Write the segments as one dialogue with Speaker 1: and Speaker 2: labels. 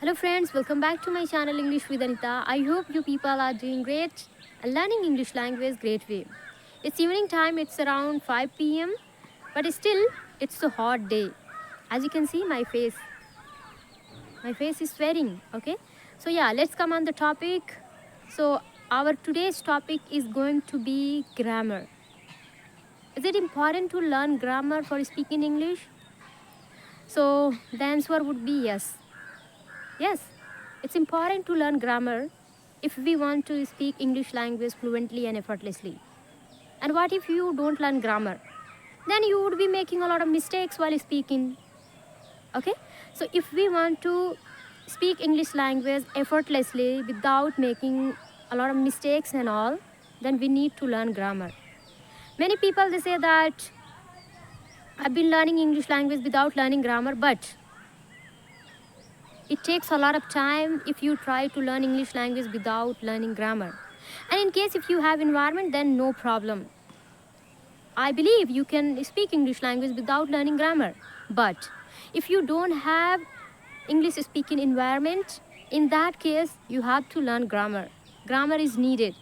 Speaker 1: Hello friends, welcome back to my channel English with Anita. I hope you people are doing great and learning English language great way. It's evening time, it's around 5 p.m. but still it's a hot day. As you can see my face is sweating, okay? So yeah, let's come on the topic. So our today's topic is going to be grammar. Is it important to learn grammar for speaking English? So the answer would be yes. Yes, it's important to learn grammar if we want to speak English language fluently and effortlessly. And what if you don't learn grammar? Then you would be making a lot of mistakes while speaking. Okay? So if we want to speak English language effortlessly without making a lot of mistakes and all, then we need to learn grammar. Many people they say that I've been learning English language without learning grammar, but it takes a lot of time if you try to learn English language without learning grammar. And in case if you have environment, then no problem. I believe you can speak English language without learning grammar. But if you don't have English speaking environment, in that case, you have to learn grammar. Grammar is needed.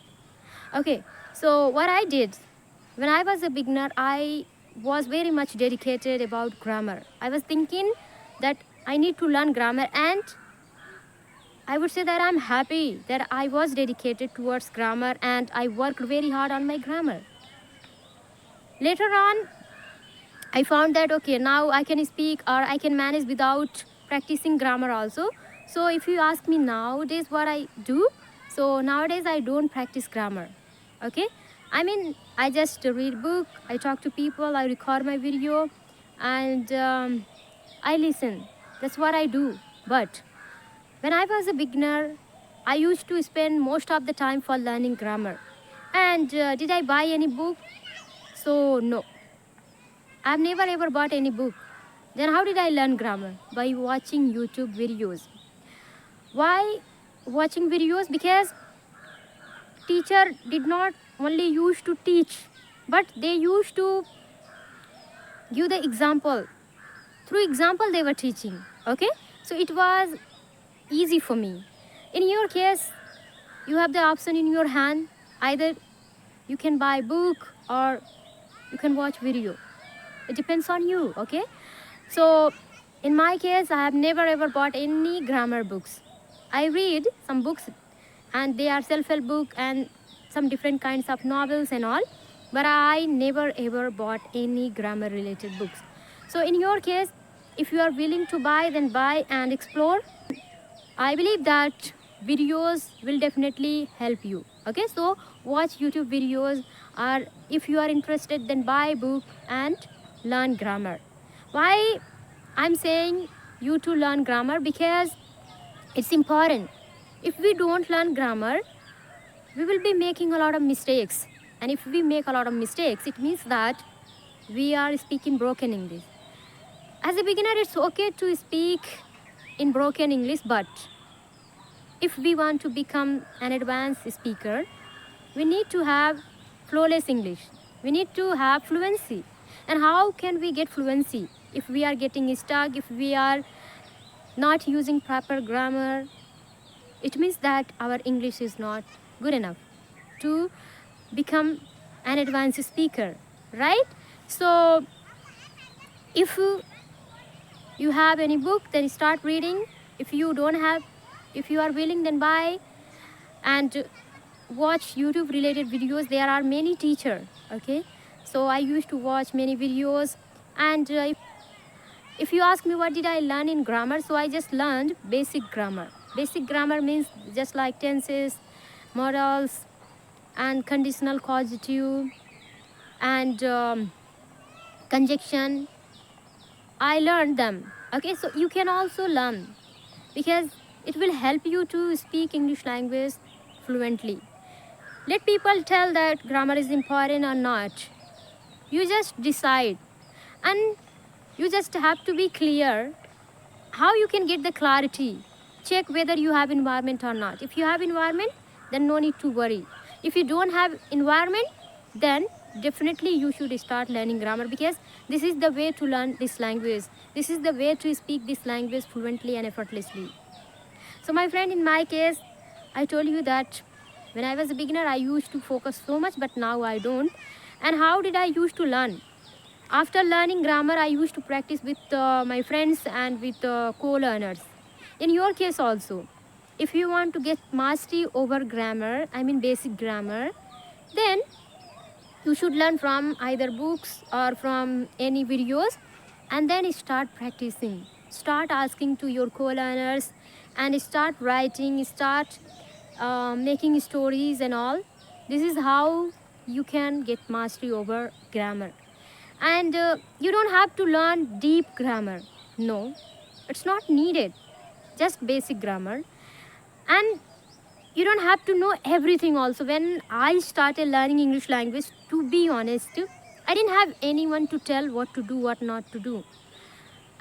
Speaker 1: Okay, so what I did, when I was a beginner, I was very much dedicated about grammar. I was thinking that I need to learn grammar, and I would say that I'm happy that I was dedicated towards grammar and I worked very hard on my grammar. Later on, I found that okay, now I can speak or I can manage without practicing grammar also. So if you ask me nowadays what I do, so nowadays I don't practice grammar. Okay, I mean I just read book, I talk to people, I record my video, and I listen. That's what I do. But when I was a beginner, I used to spend most of the time for learning grammar. And did I buy any book? So no, I've never ever bought any book. Then how did I learn grammar? By watching YouTube videos. Why watching videos? Because teacher did not only used to teach, but they used to give the example. Through example they were teaching. Okay, so it was easy for me. In your case, you have the option in your hand. Either you can buy book or you can watch video. It depends on you. Okay, so in my case, I have never ever bought any grammar books. I read some books and they are self-help book and some different kinds of novels and all, but I never ever bought any grammar related books. So in your case, if you are willing to buy, then buy and explore. I believe that videos will definitely help you. Okay, so watch YouTube videos, or if you are interested, then buy a book and learn grammar. Why I'm saying you to learn grammar? Because it's important. If we don't learn grammar, we will be making a lot of mistakes. And if we make a lot of mistakes, it means that we are speaking broken English. As a beginner, it's okay to speak in broken English, but if we want to become an advanced speaker, we need to have flawless English. We need to have fluency. And how can we get fluency? If we are getting stuck, if we are not using proper grammar, it means that our English is not good enough to become an advanced speaker, right? So if you have any book, then start reading. If you don't have, if you are willing, then buy and watch YouTube related videos. There are many teachers. Okay, so I used to watch many videos, and if you ask me what did I learn in grammar, so I just learned basic grammar. Basic grammar means just like tenses, modals, and conditional causative, and conjunction. I learned them. Okay, so you can also learn, because it will help you to speak English language fluently. Let people tell that grammar is important or not. You just decide, and you just have to be clear how you can get the clarity. Check whether you have environment or not. If you have environment, then no need to worry. If you don't have environment, then definitely you should start learning grammar, because this is the way to learn this language. This is the way to speak this language fluently and effortlessly. So my friend, in my case, I told you that when I was a beginner, I used to focus so much, but now I don't. And how did I used to learn? After learning grammar, I used to practice with my friends and with co-learners. In your case also, if you want to get mastery over grammar, I mean basic grammar, then you should learn from either books or from any videos, and then start practicing. Start asking to your co-learners and start writing, start making stories and all. This is how you can get mastery over grammar. And you don't have to learn deep grammar. No, it's not needed. Just basic grammar. And you don't have to know everything also. When I started learning English language, to be honest, I didn't have anyone to tell what to do, what not to do.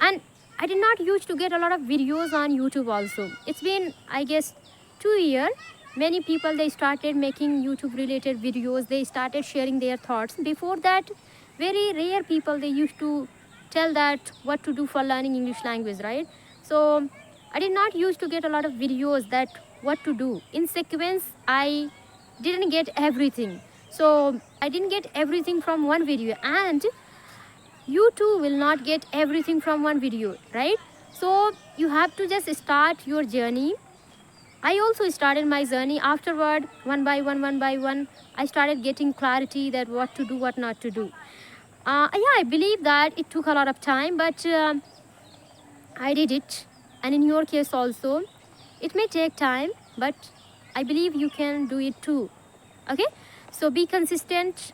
Speaker 1: And I did not used to get a lot of videos on YouTube also. It's been, I guess, 2 years. Many people, they started making YouTube related videos. They started sharing their thoughts. Before that, very rare people, they used to tell that what to do for learning English language, right? So I did not used to get a lot of videos that what to do. In sequence, I didn't get everything. So I didn't get everything from one video, and you too will not get everything from one video, right? So you have to just start your journey. I also started my journey. Afterward, one by one, I started getting clarity that what to do, what not to do. Yeah, I believe that it took a lot of time, but I did it. And in your case also, it may take time, but I believe you can do it too. Okay? So be consistent,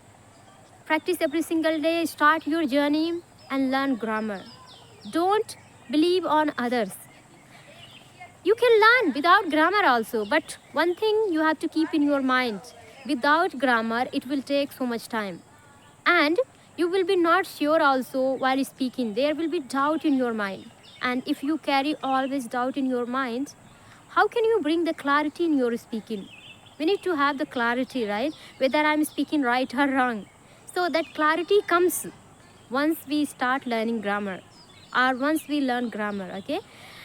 Speaker 1: practice every single day, start your journey and learn grammar. Don't believe on others. You can learn without grammar also, but one thing you have to keep in your mind, without grammar, it will take so much time. And you will be not sure also while speaking. There will be doubt in your mind. And if you carry always doubt in your mind, how can you bring the clarity in your speaking? We need to have the clarity, right? Whether I'm speaking right or wrong. So that clarity comes once we start learning grammar or once we learn grammar, okay?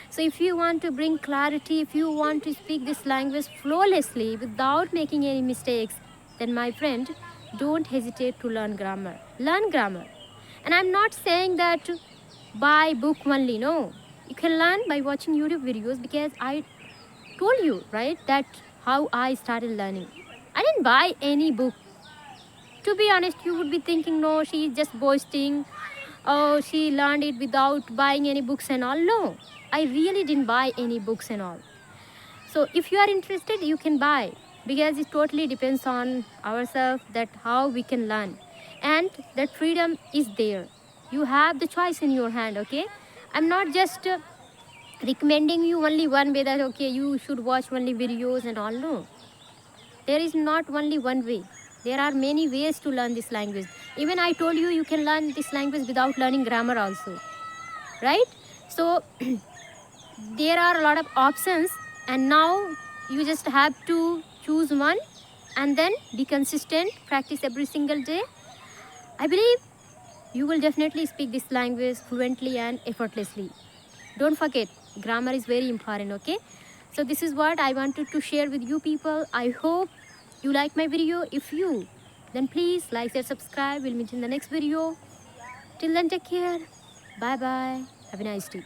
Speaker 1: So if you want to bring clarity, if you want to speak this language flawlessly without making any mistakes, then my friend, don't hesitate to learn grammar. Learn grammar. And I'm not saying that by book only, no. You can learn by watching YouTube videos, because I told you, right, that how I started learning. I didn't buy any book. To be honest, you would be thinking, no, she's just boasting. Oh, she learned it without buying any books and all. No, I really didn't buy any books and all. So if you are interested, you can buy, because it totally depends on ourselves that how we can learn. And that freedom is there. You have the choice in your hand, okay? I'm not just recommending you only one way that, okay, you should watch only videos and all. No. There is not only one way. There are many ways to learn this language. Even I told you, you can learn this language without learning grammar also, right? So there are a lot of options, and now you just have to choose one and then be consistent, practice every single day. I believe you will definitely speak this language fluently and effortlessly. Don't forget, grammar is very important, okay? So this is what I wanted to share with you people. I hope you like my video. If you, then please like, share, subscribe. We'll meet in the next video. Till then, take care. Bye bye. Have a nice day.